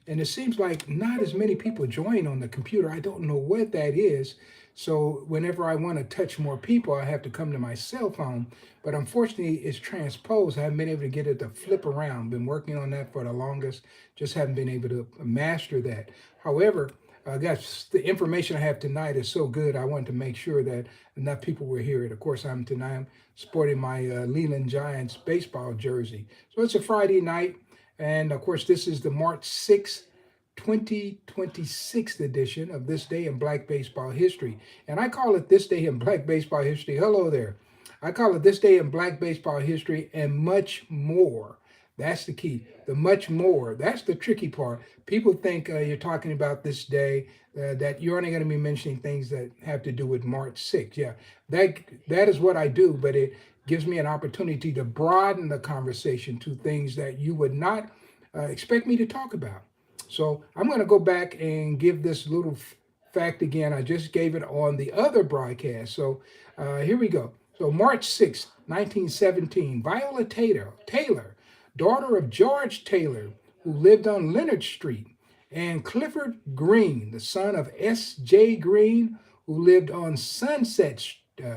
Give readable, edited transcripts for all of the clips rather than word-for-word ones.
and it seems like not as many people join on the computer. I don't know what that is. So whenever I want to touch more people, I have to come to my cell phone. But unfortunately, it's transposed. I haven't been able to get it to flip around. Been working on that for the longest. Just haven't been able to master that. However, guys, the information I have tonight is so good. I wanted to make sure that enough people will hear it. Of course, I'm sporting my Leland Giants baseball jersey. So it's a Friday night, and of course, this is the March 6th, 2026 edition of This Day in Black Baseball History. And I call it This Day in Black Baseball History. Hello there. I call it This Day in Black Baseball History and much more. That's the key. The much more. That's the tricky part. People think you're talking about this day, that you're only going to be mentioning things that have to do with March 6th. Yeah, that is what I do, but it gives me an opportunity to broaden the conversation to things that you would not expect me to talk about. So I'm going to go back and give this little fact again. I just gave it on the other broadcast. So here we go. So March 6th, 1917, Viola Taylor, daughter of George Taylor, who lived on Leonard Street, and Clifford Green, the son of S.J. Green, who lived on Sunset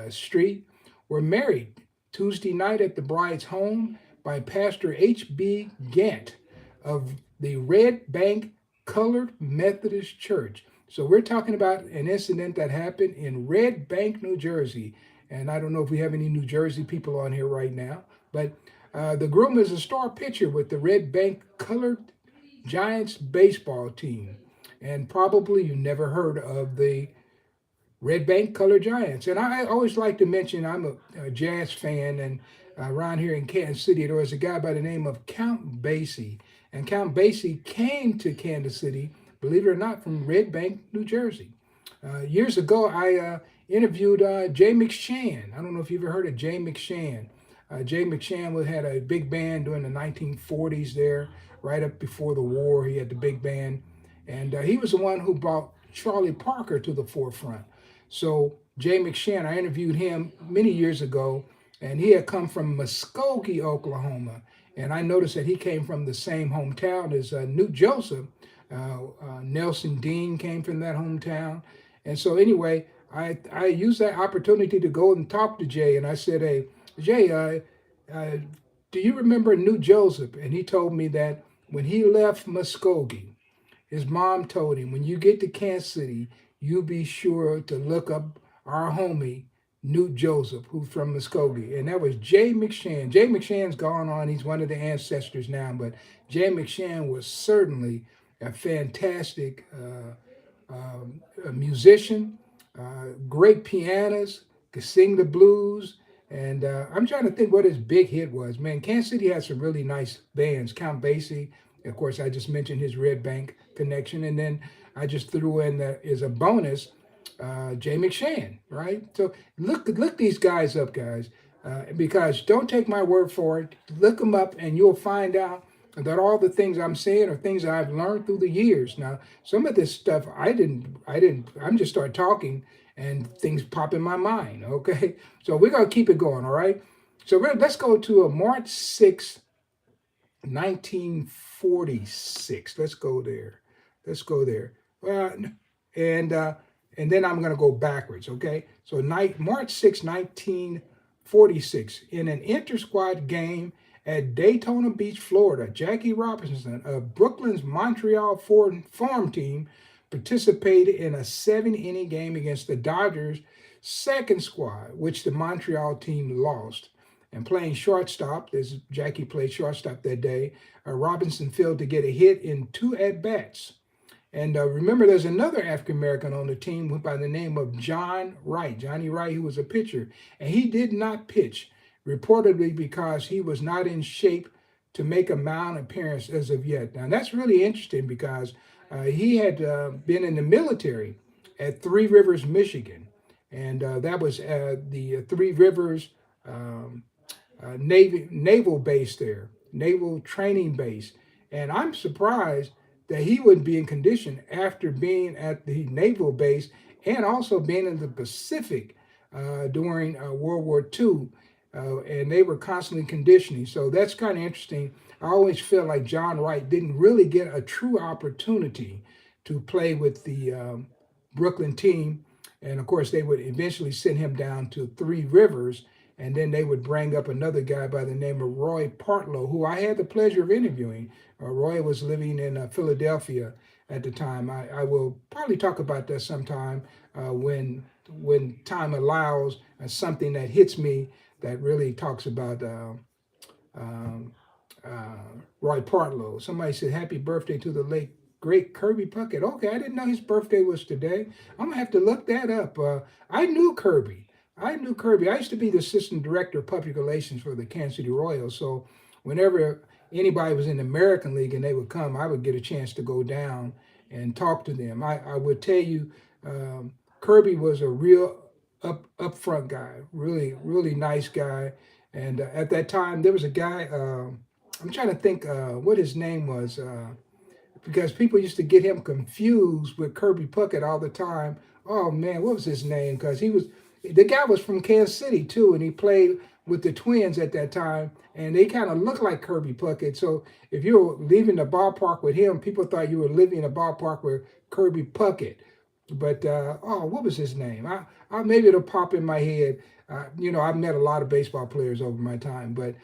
Street, were married Tuesday night at the bride's home by Pastor H.B. Gant of the Red Bank Colored Methodist Church. So we're talking about an incident that happened in Red Bank, New Jersey. And I don't know if we have any New Jersey people on here right now, but the groom is a star pitcher with the Red Bank Colored Giants baseball team. And probably you never heard of the Red Bank Colored Giants. And I always like to mention I'm a jazz fan, and around here in Kansas City, there was a guy by the name of Count Basie. And Count Basie came to Kansas City, believe it or not, from Red Bank, New Jersey. Years ago, I interviewed Jay McShann. I don't know if you've ever heard of Jay McShann. Jay McShann had a big band during the 1940s there, right up before the war. He had the big band. And he was the one who brought Charlie Parker to the forefront. So Jay McShann, I interviewed him many years ago, and he had come from Muskogee, Oklahoma. And I noticed that he came from the same hometown as Newt Joseph. Nelson Dean came from that hometown. And so anyway, I used that opportunity to go and talk to Jay. And I said, hey, Jay, do you remember Newt Joseph? And he told me that when he left Muskogee, his mom told him, when you get to Kansas City, you be sure to look up our homie, Newt Joseph, who's from Muskogee. And that was Jay McShann. Jay McShann's gone on. He's one of the ancestors now. But Jay McShann was certainly a fantastic a musician, great pianist, could sing the blues. And I'm trying to think what his big hit was. Man, Kansas City had some really nice bands. Count Basie, of course, I just mentioned his Red Bank connection. And then I just threw in that as a bonus, Jay McShann, right? So look these guys up, guys, because don't take my word for it. Look them up, and you'll find out that all the things I'm saying are things that I've learned through the years. Now, some of this stuff I'm just start talking and things pop in my mind, okay? So we're going to keep it going, all right? So let's go to March 6th, 1946. Let's go there. Let's go there. Well, and then I'm going to go backwards, okay? So March 6, 1946, in an inter-squad game at Daytona Beach, Florida, Jackie Robinson of Brooklyn's Montreal farm team participated in a 7-inning game against the Dodgers' second squad, which the Montreal team lost. And playing shortstop, as Jackie played shortstop that day, Robinson failed to get a hit in 2 at-bats. And remember, there's another African American on the team by the name of Johnny Wright, who was a pitcher. And he did not pitch, reportedly because he was not in shape to make a mound appearance as of yet. Now, that's really interesting because he had been in the military at Three Rivers, Michigan. And that was the Three Rivers naval base there, naval training base. And I'm surprised that he wouldn't be in condition after being at the naval base and also being in the Pacific during World War II. And they were constantly conditioning. So that's kind of interesting. I always feel like John Wright didn't really get a true opportunity to play with the Brooklyn team. And of course, they would eventually send him down to Three Rivers, and then they would bring up another guy by the name of Roy Partlow, who I had the pleasure of interviewing. Roy was living in Philadelphia at the time. I will probably talk about that sometime when time allows. Something that hits me that really talks about um, Roy Partlow. Somebody said, "Happy birthday to the late great Kirby Puckett." Okay, I didn't know his birthday was today. I'm gonna have to look that up. I knew Kirby. I knew Kirby. I used to be the assistant director of public relations for the Kansas City Royals. So whenever anybody was in the American League and they would come, I would get a chance to go down and talk to them. I would tell you, Kirby was a real upfront guy, really nice guy. And at that time, there was a guy. I'm trying to think what his name was because people used to get him confused with Kirby Puckett all the time. Oh man, what was his name? Because the guy was from Kansas City too, and he played with the Twins at that time, and they kind of looked like Kirby Puckett. So if you were leaving the ballpark with him, people thought you were leaving the ballpark with Kirby Puckett. But what was his name? Maybe it'll pop in my head. I've met a lot of baseball players over my time, but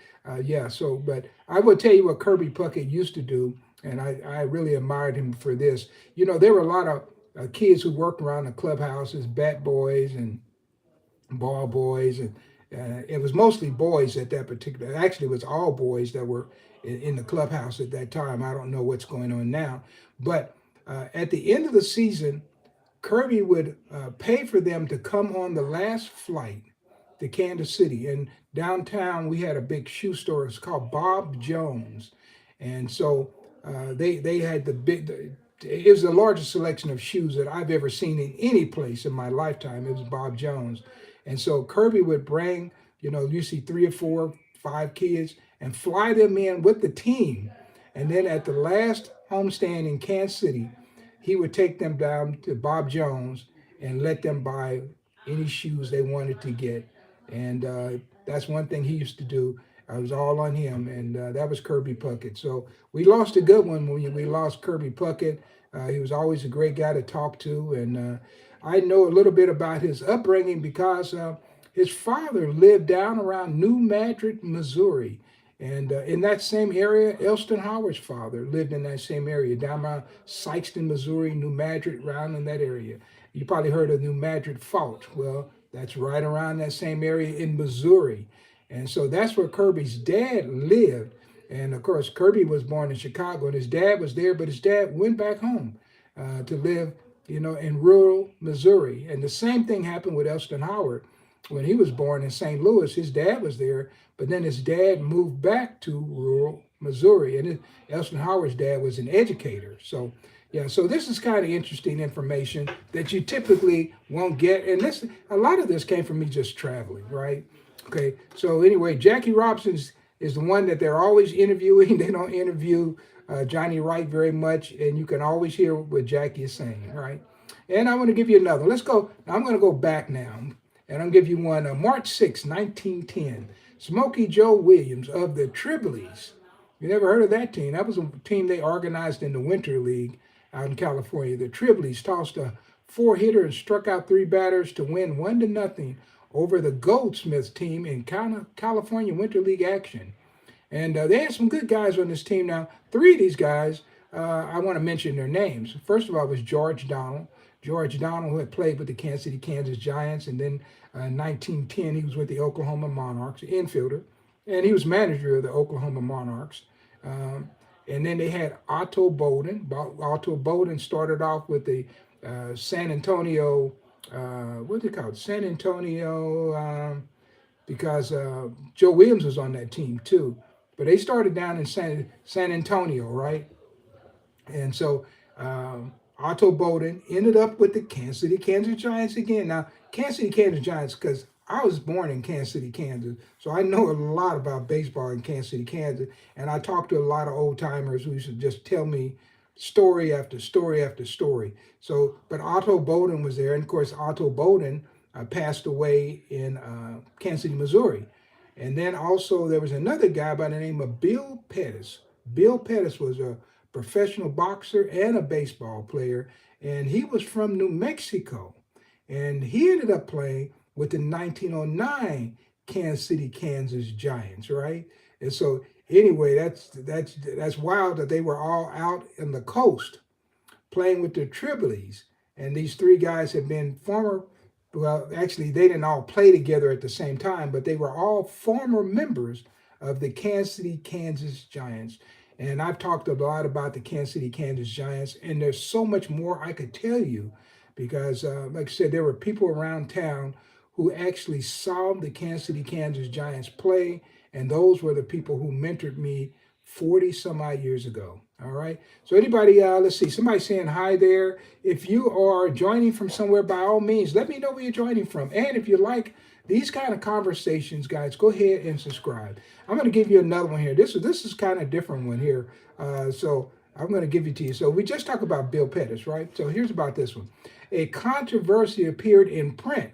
yeah. So, but I will tell you what Kirby Puckett used to do, and I really admired him for this. There were a lot of kids who worked around the clubhouses, bat boys and ball boys, and it was mostly boys at that particular. Actually, it was all boys that were in the clubhouse at that time. I don't know what's going on now, but at the end of the season, Kirby would pay for them to come on the last flight to Kansas City. And downtown, we had a big shoe store. It's called Bob Jones. And so they had it was the largest selection of shoes that I've ever seen in any place in my lifetime. It was Bob Jones. And so Kirby would bring, usually 3 or 4, 5 kids and fly them in with the team. And then at the last homestand in Kansas City, he would take them down to Bob Jones and let them buy any shoes they wanted to get. And that's one thing he used to do. I was all on him, and that was Kirby Puckett. So we lost a good one when we lost Kirby Puckett. He was always a great guy to talk to, and I know a little bit about his upbringing because his father lived down around New Madrid, Missouri. And in that same area, Elston Howard's father lived in that same area, down around Sykeston, Missouri, New Madrid, around in that area. You probably heard of New Madrid Fault. Well, that's right around that same area in Missouri. And so that's where Kirby's dad lived. And of course, Kirby was born in Chicago, and his dad was there, but his dad went back home to live, in rural Missouri. And the same thing happened with Elston Howard. When he was born in St. Louis, his dad was there, but then his dad moved back to rural Missouri. And Elston Howard's dad was an educator. So, yeah, so this is kind of interesting information that you typically won't get. And a lot of this came from me just traveling, right? Okay, so anyway, Jackie Robinson is the one that they're always interviewing. They don't interview Johnny Wright very much, and you can always hear what Jackie is saying, right? And I want to give you another. Let's go. Now I'm going to go back now, and I'll give you one. March 6, 1910, Smokey Joe Williams of the Tribleys. You never heard of that team? That was a team they organized in the Winter League out in California. The Tribleys tossed a 4-hitter and struck out 3 batters to win 1-0 over the Goldsmiths team in California Winter League action. And they had some good guys on this team. Now, 3 of these guys, I want to mention their names. First of all was George Donald. George Donald, who had played with the Kansas City, Kansas Giants, and then in 1910 he was with the Oklahoma Monarchs, infielder, and he was manager of the Oklahoma Monarchs. And then they had Otto Bowden. Otto Bowden started off with the San Antonio, what do they call it? San Antonio, because Joe Williams was on that team too. But they started down in San Antonio, right? And so Otto Bowden ended up with the Kansas City, Kansas Giants again. Now, Kansas City, Kansas Giants, because I was born in Kansas City, Kansas, so I know a lot about baseball in Kansas City, Kansas, and I talked to a lot of old timers who used to just tell me story after story after story. So, but Otto Bowden was there, and of course, Otto Bowden passed away in Kansas City, Missouri. And then also there was another guy by the name of Bill Pettis, Bill Pettis was a professional boxer and a baseball player, and he was from New Mexico. And he ended up playing with the 1909 Kansas City, Kansas Giants, right? And so anyway, that's wild that they were all out in the coast playing with the Tribbles. And these three guys had been former, well, actually, they didn't all play together at the same time, but they were all former members of the Kansas City, Kansas Giants. And I've talked a lot about the Kansas City, Kansas Giants, and there's so much more I could tell you because, like I said, there were people around town who actually saw the Kansas City, Kansas Giants play, and those were the people who mentored me 40 some odd years ago. All right. So anybody, let's see, somebody saying hi there. If you are joining from somewhere, by all means, let me know where you're joining from. And if you like these kind of conversations, guys, go ahead and subscribe. I'm going to give you another one here. This is kind of a different one here. So I'm going to give it to you. So we just talked about Bill Pettis, right? So here's about this one. A controversy appeared in print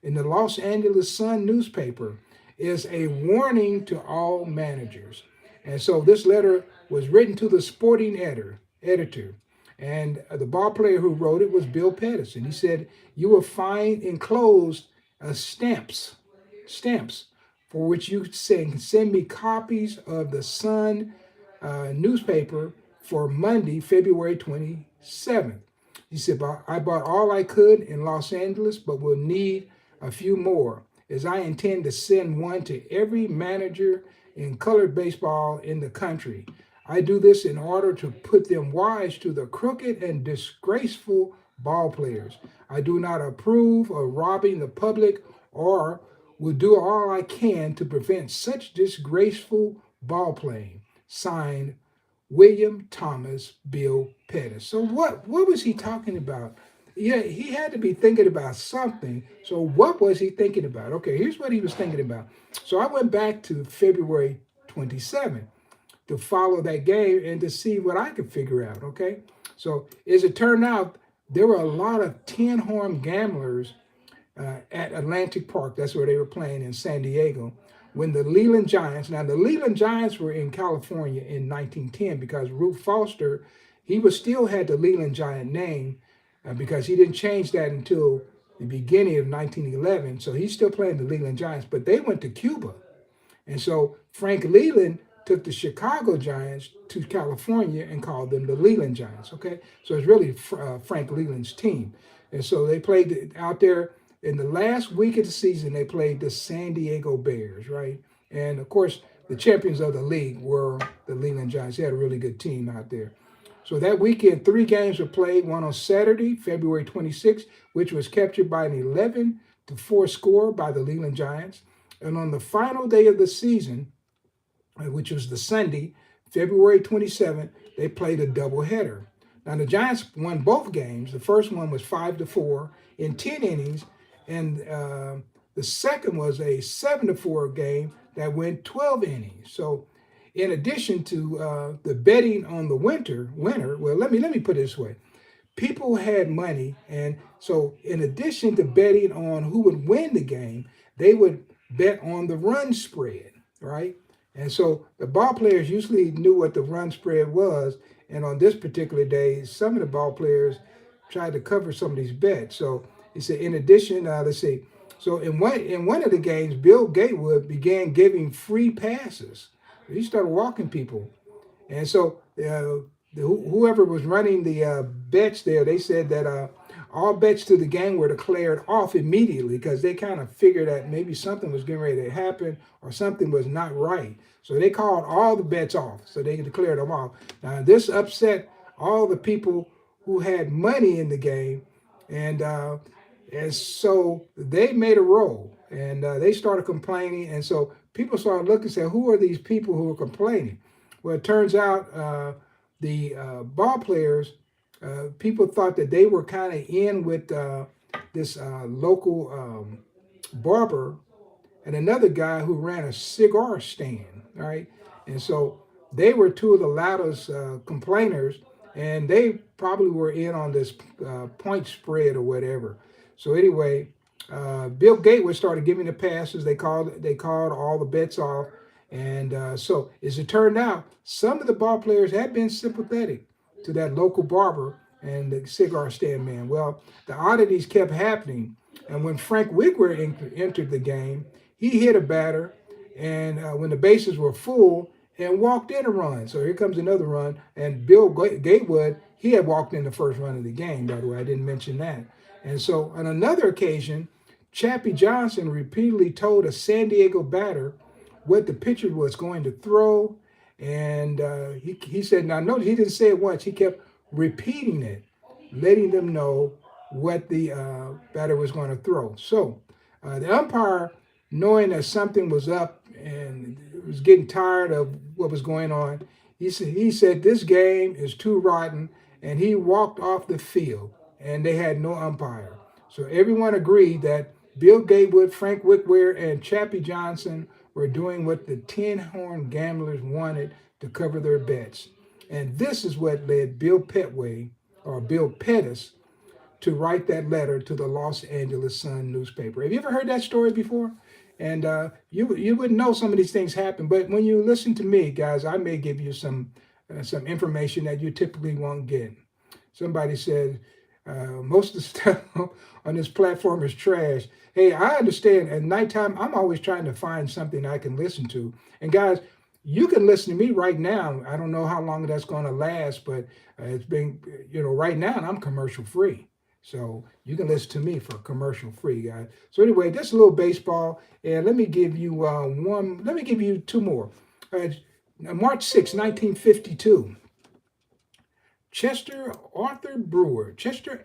in the Los Angeles Sun newspaper is a warning to all managers. And so this letter was written to the sporting editor. And the ball player who wrote it was Bill Pettis. And he said, you will find enclosed stamps for which you send me copies of the Sun newspaper for Monday, February 27th. He said, I bought all I could in Los Angeles, but will need a few more, as I intend to send one to every manager in colored baseball in the country. I do this in order to put them wise to the crooked and disgraceful ball players. I do not approve of robbing the public or will do all I can to prevent such disgraceful ball playing. Signed, William Thomas Bill Pettis. So what was he talking about? Yeah, he had to be thinking about something. So what was he thinking about? Okay, here's what he was thinking about. So I went back to February 27th to follow that game and to see what I could figure out, okay? So as it turned out, there were a lot of tin-horn gamblers at Atlantic Park. That's where they were playing in San Diego. When the Leland Giants, now the Leland Giants were in California in 1910 because Ruth Foster, he still had the Leland Giant name because he didn't change that until the beginning of 1911. So he's still playing the Leland Giants, but they went to Cuba. And so Frank Leland took the Chicago Giants to California and called them the Leland Giants, okay? So it's really Frank Leland's team. And so they played out there in the last week of the season, they played the San Diego Bears, right? And of course, the champions of the league were the Leland Giants. They had a really good team out there. So that weekend, 3 games were played, one on Saturday, February 26th, which was captured by an 11-4 score by the Leland Giants. And on the final day of the season, which was the Sunday, February 27th, they played a doubleheader. Now, the Giants won both games. The first one was 5-4 in 10 innings, and the second was a 7-4 game that went 12 innings. So in addition to the betting on the winner, well, let me put it this way. People had money, and so in addition to betting on who would win the game, they would bet on the run spread, right? And so the ball players usually knew what the run spread was, and on this particular day, some of the ball players tried to cover some of these bets. So he said, in addition, let's see. So in one of the games, Bill Gatewood began giving free passes. He started walking people. And so whoever was running the bets there, they said that all bets to the game were declared off immediately because they kind of figured that maybe something was getting ready to happen or something was not right. So they called all the bets off, so they declared them off. Now, this upset all the people who had money in the game, and so they made a roll, and they started complaining, and so people started looking and saying, who are these people who are complaining? Well, it turns out the ball players, people thought that they were kind of in with this local barber and another guy who ran a cigar stand, right? And so they were two of the loudest complainers, and they probably were in on this point spread or whatever. So anyway, Bill Gatewood started giving the passes. They called all the bets off, And so, as it turned out, some of the ball players had been sympathetic to that local barber and the cigar stand man. Well, the oddities kept happening. And when Frank Wigwer entered the game, he hit a batter, and when the bases were full, and walked in a run. So here comes another run. And Bill Gatewood, he had walked in the first run of the game, by the way. I didn't mention that. And so on another occasion, Chappie Johnson repeatedly told a San Diego batter what the pitcher was going to throw. And he said, now notice he didn't say it once. He kept repeating it, letting them know what the batter was going to throw. So the umpire, knowing that something was up and was getting tired of what was going on, he said this game is too rotten, and he walked off the field, and they had no umpire. So everyone agreed that Bill Gatewood, Frank Wickware, and Chappie Johnson were doing what the Tin Horn Gamblers wanted to cover their bets. And this is what led Bill Petway, or Bill Pettis, to write that letter to the Los Angeles Sun newspaper. Have you ever heard that story before? And you wouldn't know some of these things happen, but when you listen to me, guys, I may give you some information that you typically won't get. Somebody said most of the stuff on this platform is trash. Hey, I understand. At nighttime, I'm always trying to find something I can listen to. And guys, you can listen to me right now. I don't know how long that's going to last, but it's been, right now I'm commercial free. So you can listen to me for commercial free, guys. So anyway, just a little baseball, and let me give you Let me give you two more. March 6, 1952. Chester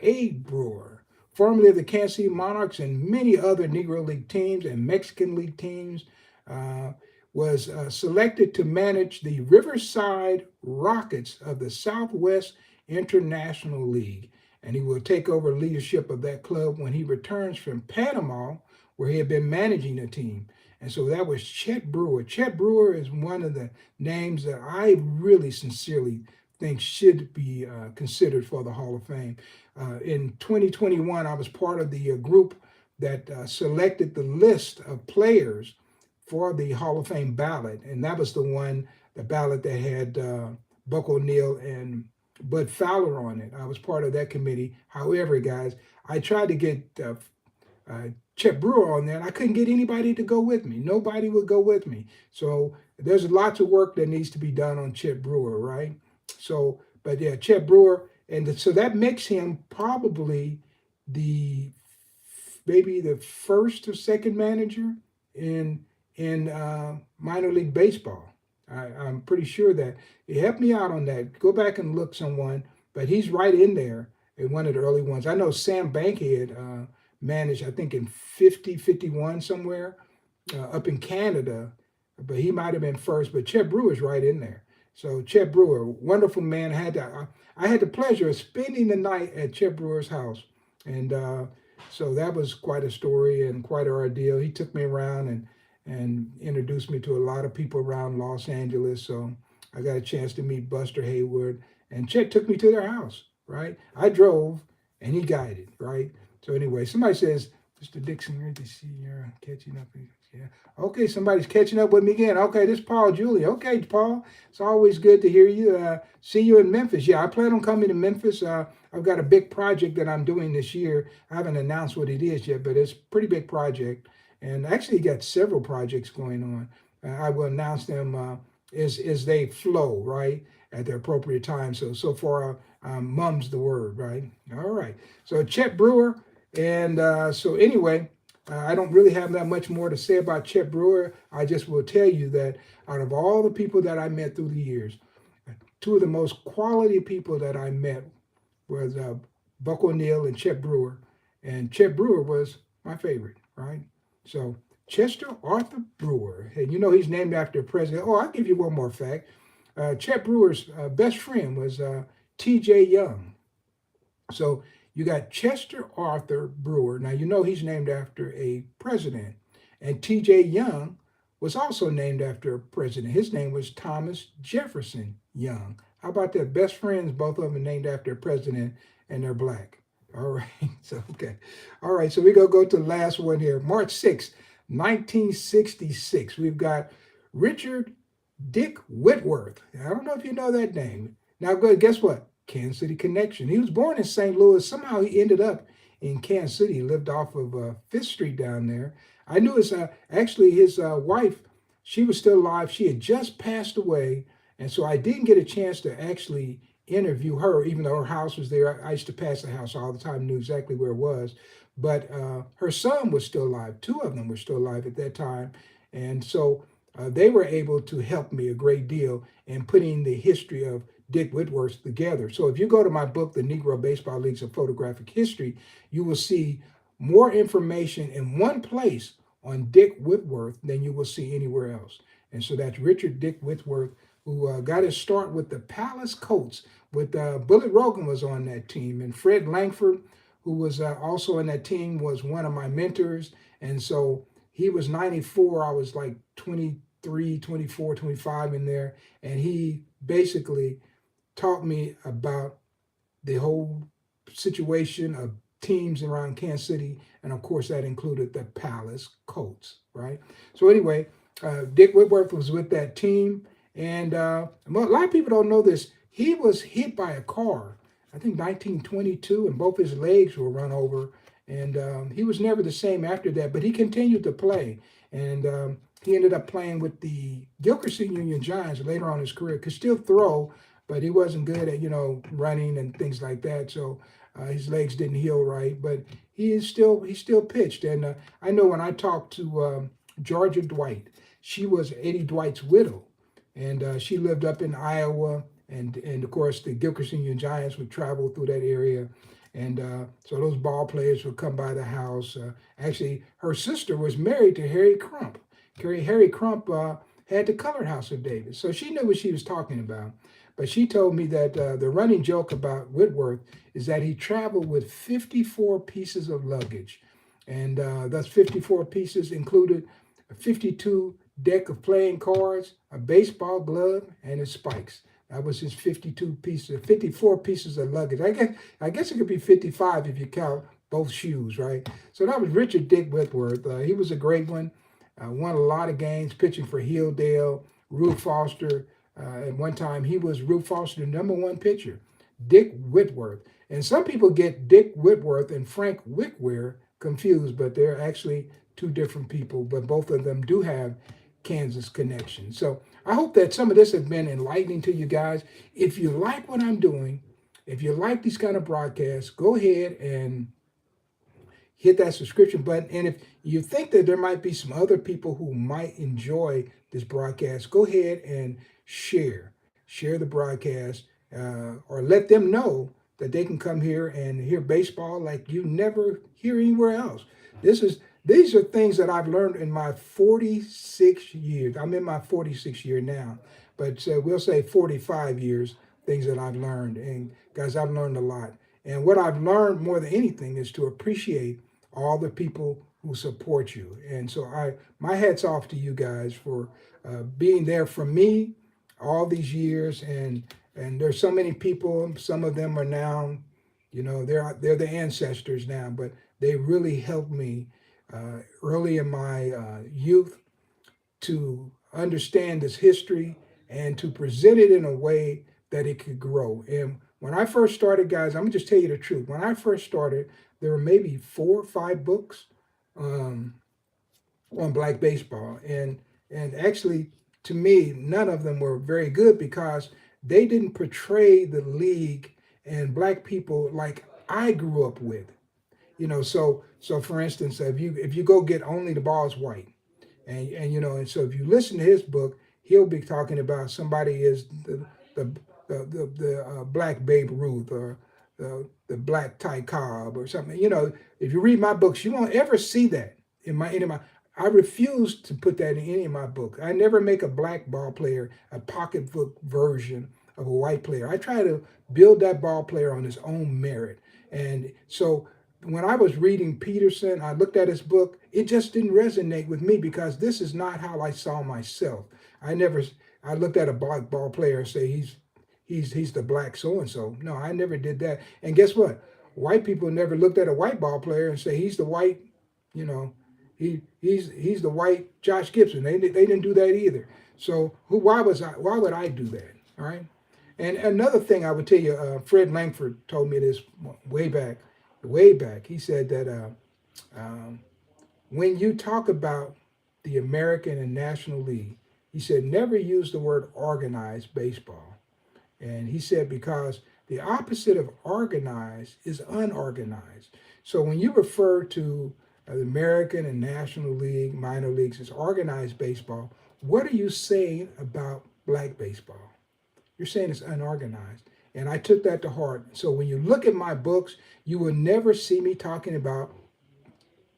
A. Brewer, formerly of the Kansas City Monarchs and many other Negro League teams and Mexican League teams, was selected to manage the Riverside Rockets of the Southwest International League. And he will take over leadership of that club when he returns from Panama, where he had been managing a team. And so that was Chet Brewer. Chet Brewer is one of the names that I really sincerely think should be considered for the Hall of Fame. In 2021, I was part of the group that selected the list of players for the Hall of Fame ballot. And that was the ballot that had Buck O'Neil and Bud Fowler on it. I was part of that committee. However, guys, I tried to get Chet Brewer on there, and I couldn't get anybody to go with me. Nobody would go with me. So there's lots of work that needs to be done on Chet Brewer, right? So, but yeah, Chet Brewer, and so that makes him probably maybe the first or second manager in minor league baseball. I'm pretty sure that he helped me out on that. Go back and look someone, but he's right in there in one of the early ones. I know Sam Bankhead managed, I think in 50, 51 somewhere up in Canada, but he might have been first, but Chet Brewer's right in there. So Chet Brewer, wonderful man. I had the pleasure of spending the night at Chet Brewer's house. And so that was quite a story and quite an ordeal. He took me around and introduced me to a lot of people around Los Angeles. So I got a chance to meet Buster Hayward, and Chet took me to their house, right? I drove and he guided, right? So anyway, somebody says, Mr. Dixon, great to see you're catching up. Yeah. Okay, somebody's catching up with me again. Okay, this is Paul Julie. Okay, Paul, it's always good to hear you. See you in Memphis. Yeah, I plan on coming to Memphis. I've got a big project that I'm doing this year. I haven't announced what it is yet, but it's a pretty big project. And actually got several projects going on. I will announce them as they flow, right, at the appropriate time. So far, mum's the word, right? All right. So Chet Brewer. And so anyway, I don't really have that much more to say about Chet Brewer. I just will tell you that out of all the people that I met through the years, two of the most quality people that I met was Buck O'Neil and Chet Brewer. And Chet Brewer was my favorite, right? So Chester Arthur Brewer, and he's named after a president. Oh, I'll give you one more fact. Chet Brewer's best friend was T.J. Young. So you got Chester Arthur Brewer. Now, he's named after a president. And T.J. Young was also named after a president. His name was Thomas Jefferson Young. How about that? Best friends, both of them named after a president, and they're black. All right. So, okay. All right. So we're going to go to the last one here. March 6, 1966. We've got Richard Dick Whitworth. I don't know if you know that name. Now, good. Guess what? Kansas City connection. He was born in St. Louis. Somehow he ended up in Kansas City. He lived off of Fifth Street down there. I knew his actually his wife. She was still alive. She had just passed away, and so I didn't get a chance to actually interview her, even though her house was there. I used to pass the house all the time, knew exactly where it was. But her son was still alive. Two of them were still alive at that time, and so they were able to help me a great deal in putting the history of Dick Whitworth together. So if you go to my book, The Negro Baseball Leagues of Photographic History, you will see more information in one place on Dick Whitworth than you will see anywhere else. And so that's Richard Dick Whitworth, who got his start with the Palace Colts. With Bullet Rogan was on that team, and Fred Langford, who was also in that team, was one of my mentors. And so he was 94. I was like 23, 24, 25 in there. And he basically taught me about the whole situation of teams around Kansas City. And of course, that included the Palace Colts, right? So anyway, Dick Whitworth was with that team. And a lot of people don't know this. He was hit by a car, I think 1922, and both his legs were run over. And he was never the same after that, but he continued to play. And he ended up playing with the Gilchrist Union Giants later on in his career. Could still throw, but he wasn't good at, running and things like that. So his legs didn't heal right, but he still pitched. And I know when I talked to Georgia Dwight, she was Eddie Dwight's widow, and she lived up in Iowa. And of course, the Gilchrist Union Giants would travel through that area. And so those ball players would come by the house. Actually, her sister was married to Harry Crump. Harry Crump had the Colored House of David. So she knew what she was talking about. But she told me that the running joke about Whitworth is that he traveled with 54 pieces of luggage. And those 54 pieces included a 52 deck of playing cards, a baseball glove, and his spikes. That was his 54 pieces of luggage. I guess it could be 55 if you count both shoes, right? So that was Richard Dick Whitworth. He was a great one. Won a lot of games pitching for Hilldale, Rube Foster. At one time, he was Rube Foster's #1 pitcher, Dick Whitworth. And some people get Dick Whitworth and Frank Wickware confused, but they're actually two different people, but both of them do have Kansas connection. So I hope that some of this has been enlightening to you guys. If you like what I'm doing, if you like these kind of broadcasts, go ahead and hit that subscription button. And if you think that there might be some other people who might enjoy this broadcast, go ahead and share the broadcast, or let them know that they can come here and hear baseball like you never hear anywhere else. These are things that I've learned in my 46 years. I'm in my 46th year now, but we'll say 45 years, things that I've learned. And guys, I've learned a lot. And what I've learned more than anything is to appreciate all the people who support you. And so my hat's off to you guys for being there for me all these years. And there's so many people, some of them are now, they're the ancestors now, but they really helped me early in my youth to understand this history and to present it in a way that it could grow. And when I first started, guys, I'm gonna just tell you the truth. When I first started, there were maybe 4 or 5 books on Black baseball, and actually, to me, none of them were very good because they didn't portray the league and Black people like I grew up with. So for instance, if you go get Only the Ball's White, and so if you listen to his book, he'll be talking about somebody is the Black Babe Ruth, or the Black Ty Cobb or something. If you read my books, you won't ever see that in my I refuse to put that in any of my books. I never make a Black ball player a pocketbook version of a white player. I try to build that ball player on his own merit. And so when I was reading Peterson, I looked at his book, it just didn't resonate with me because this is not how I saw myself. I looked at a Black ball player and say he's the Black so-and-so. No, I never did that. And guess what? White people never looked at a white ball player and say he's the white, he's the white Josh Gibson. They didn't do that either. So why would I do that? All right. And another thing I would tell you, Fred Langford told me this way back, way back. He said that um, when you talk about the American and National League, he said never use the word organized baseball. And he said because the opposite of organized is unorganized. So when you refer to the American and National League, minor leagues as organized baseball, what are you saying about black baseball? You're saying it's unorganized. And I took that to heart. So when you look at my books, you will never see me talking about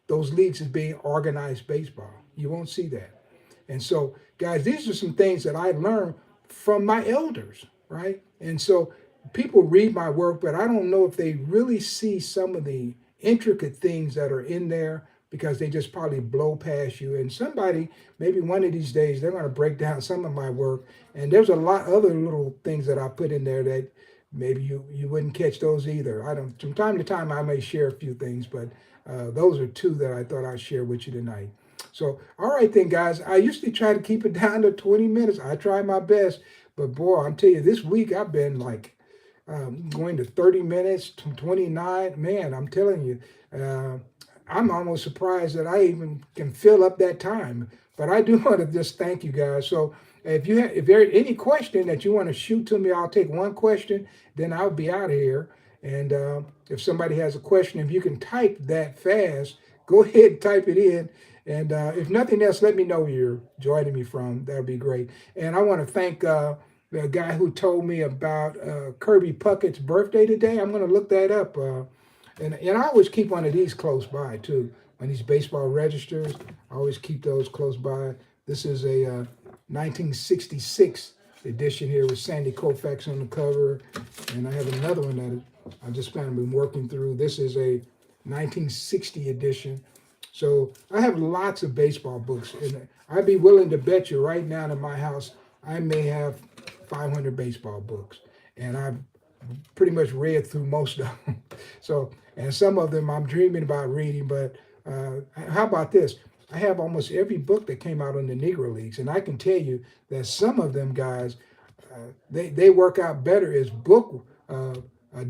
those leagues as being organized baseball. You won't see that. And so, guys, these are some things that I learned from my elders, right? And so people read my work, but I don't know if they really see some of the intricate things that are in there because they just probably blow past you. And somebody, maybe one of these days, they're going to break down some of my work. And there's a lot other little things that I put in there that maybe you wouldn't catch those either. I don't. From time to time, I may share a few things, but those are two that I thought I'd share with you tonight. So, all right then, guys. I usually try to keep it down to 20 minutes. I try my best, but boy, I'm telling you, this week I've been like going to 30 minutes to 29. Man, I'm telling you, I'm almost surprised that I even can fill up that time. But I do want to just thank you guys. So if there's any question that you want to shoot to me, I'll take one question, then I'll be out of here. And if somebody has a question, if you can type that fast, go ahead and type it in. And if nothing else, let me know where you're joining me from. That would be great. And I want to thank the guy who told me about Kirby Puckett's birthday today. I'm going to look that up. And I always keep one of these close by too. When these baseball registers, I always keep those close by. This is a 1966 edition here with Sandy Koufax on the cover. And I have another one that I've just kind of been working through. This is a 1960 edition. So I have lots of baseball books. And I'd be willing to bet you right now in my house, I may have 500 baseball books. And I've pretty much read through most of them. So, and some of them I'm dreaming about reading, but how about this? I have almost every book that came out on the Negro Leagues, and I can tell you that some of them guys, they work out better as book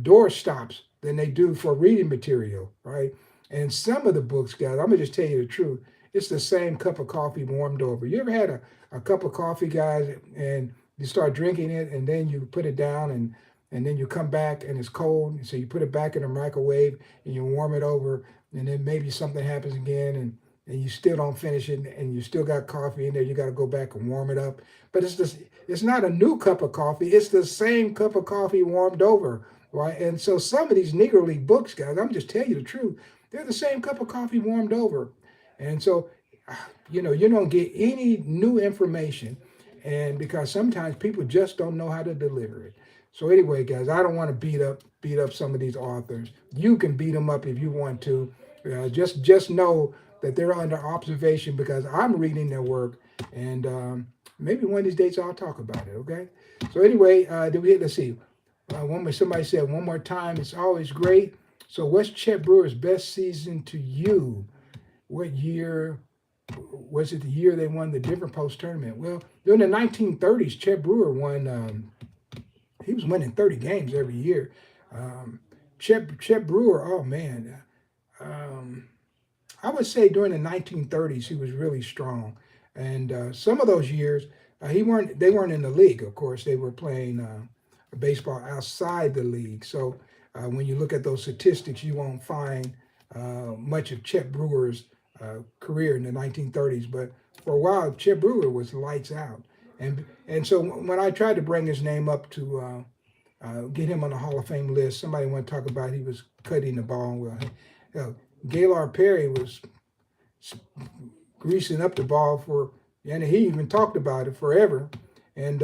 door stops than they do for reading material, right? And some of the books, guys, I'm gonna just tell you the truth. It's the same cup of coffee warmed over. You ever had a cup of coffee, guys, and you start drinking it, and then you put it down, and then you come back and it's cold, so you put it back in the microwave and you warm it over, and then maybe something happens again, and you still don't finish it, and you still got coffee in there. You got to go back and warm it up. But it's not a new cup of coffee. It's the same cup of coffee warmed over, right? And so some of these Negro League books, guys, I'm just telling you the truth. They're the same cup of coffee warmed over. And so, you don't get any new information, and because sometimes people just don't know how to deliver it. So anyway, guys, I don't want to beat up some of these authors. You can beat them up if you want to. Just know that they're under observation because I'm reading their work, and maybe one of these days I'll talk about it. Okay. So anyway, let's see. Somebody said one more time. It's always great. So what's Chet Brewer's best season to you? What year? Was it the year they won the different post tournament? Well, during the 1930s, Chet Brewer won. He was winning 30 games every year. Chet Brewer, oh man, I would say during the 1930s he was really strong, and some of those years they weren't in the league. Of course, they were playing baseball outside the league. So when you look at those statistics, you won't find much of Chet Brewer's career in the 1930s. But for a while, Chet Brewer was lights out. And so when I tried to bring his name up to get him on the Hall of Fame list, somebody wanted to talk about he was cutting the ball. Well, Gaylord Perry was greasing up the ball and he even talked about it forever. And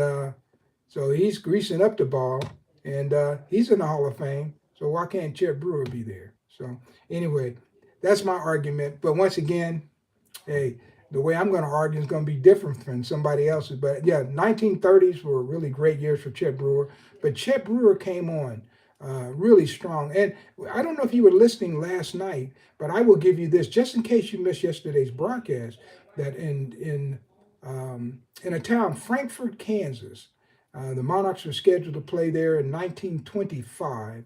so he's greasing up the ball, and he's in the Hall of Fame. So why can't Chet Brewer be there? So anyway, that's my argument. But once again, hey, the way I'm going to argue is going to be different from somebody else's. But yeah, 1930s were really great years for Chet Brewer. But Chet Brewer came on really strong. And I don't know if you were listening last night, but I will give you this, just in case you missed yesterday's broadcast, that in in a town, Frankfort, Kansas. The Monarchs were scheduled to play there in 1925.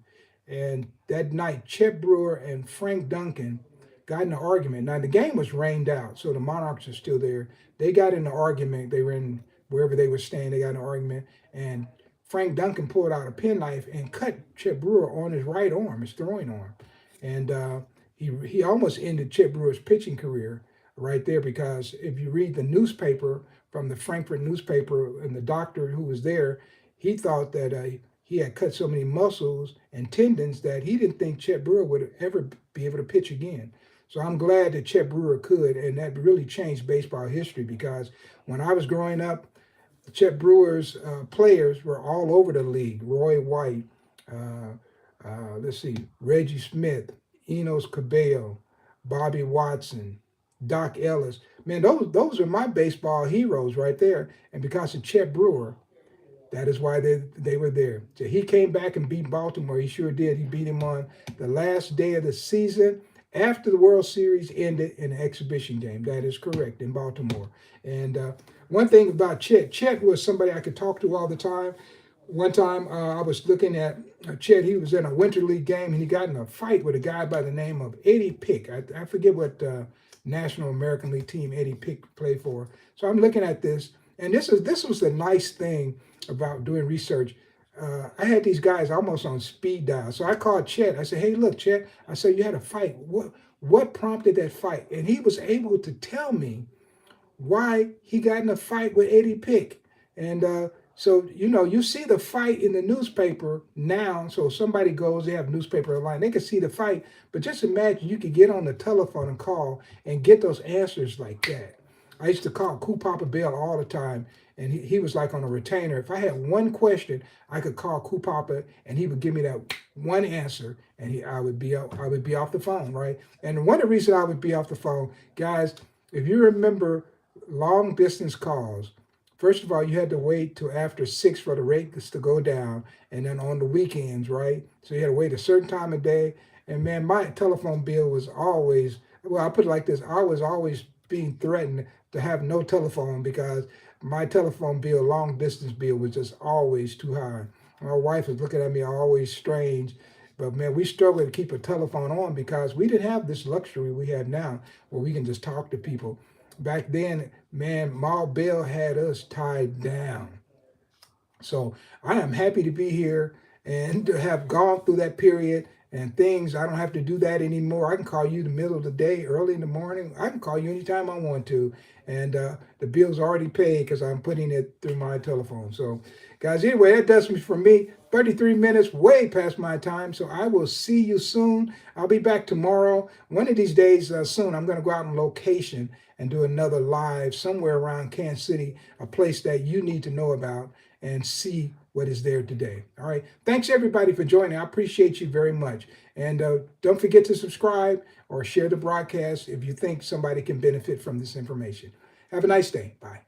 And that night, Chet Brewer and Frank Duncan got in an argument. Now, the game was rained out, so the Monarchs are still there. They got in an argument. They were in wherever they were staying, they got in an argument. And Frank Duncan pulled out a penknife and cut Chet Brewer on his right arm, his throwing arm. And he almost ended Chet Brewer's pitching career right there, because if you read the newspaper from the Frankfurt newspaper, and the doctor who was there, he thought that he had cut so many muscles and tendons that he didn't think Chet Brewer would ever be able to pitch again. So I'm glad that Chet Brewer could, and that really changed baseball history, because when I was growing up, Chet Brewer's players were all over the league. Roy White, let's see, Reggie Smith, Enos Cabello, Bobby Watson, Doc Ellis. Man, those are my baseball heroes right there. And because of Chet Brewer, that is why they were there. So he came back and beat Baltimore. He sure did. He beat him on the last day of the season after the World Series ended in an exhibition game. That is correct, in Baltimore. And one thing about Chet was somebody I could talk to all the time. One time I was looking at Chet. He was in a Winter League game, and he got in a fight with a guy by the name of Eddie Pick. I forget what National American League team Eddie Pick played for. So I'm looking at this, and this was the nice thing about doing research. I had these guys almost on speed dial. So I called Chet. I said, "Hey, look, Chet." I said, "You had a fight. What prompted that fight?" And he was able to tell me why he got in a fight with Eddie Pick. And so, you see the fight in the newspaper now. So somebody goes, they have newspaper online, they can see the fight. But just imagine you could get on the telephone and call and get those answers like that. I used to call Cool Papa Bell all the time, and he was like on a retainer. If I had one question, I could call Cool Papa, and he would give me that one answer, and I would be off the phone, right? And one of the reasons I would be off the phone, guys, if you remember long distance calls, first of all, you had to wait till after 6 for the rates to go down, and then on the weekends, right? So you had to wait a certain time of day. And man, my telephone bill was always, well, I put it like this: I was always being threatened to have no telephone, because my telephone bill, long distance bill, was just always too high. My wife was looking at me always strange. But man, we struggled to keep a telephone on, because we didn't have this luxury we have now where we can just talk to people. Back then, man, Ma Bell had us tied down. So I am happy to be here and to have gone through that period and things. I don't have to do that anymore. I can call you in the middle of the day, early in the morning. I can call you anytime I want to. And the bill's already paid because I'm putting it through my telephone. So, guys, anyway, that does it for me. 33 minutes, way past my time. So I will see you soon. I'll be back tomorrow. One of these days soon, I'm going to go out on location and do another live somewhere around Kansas City, a place that you need to know about, and see what is there today. All right. Thanks, everybody, for joining. I appreciate you very much. And don't forget to subscribe or share the broadcast if you think somebody can benefit from this information. Have a nice day. Bye.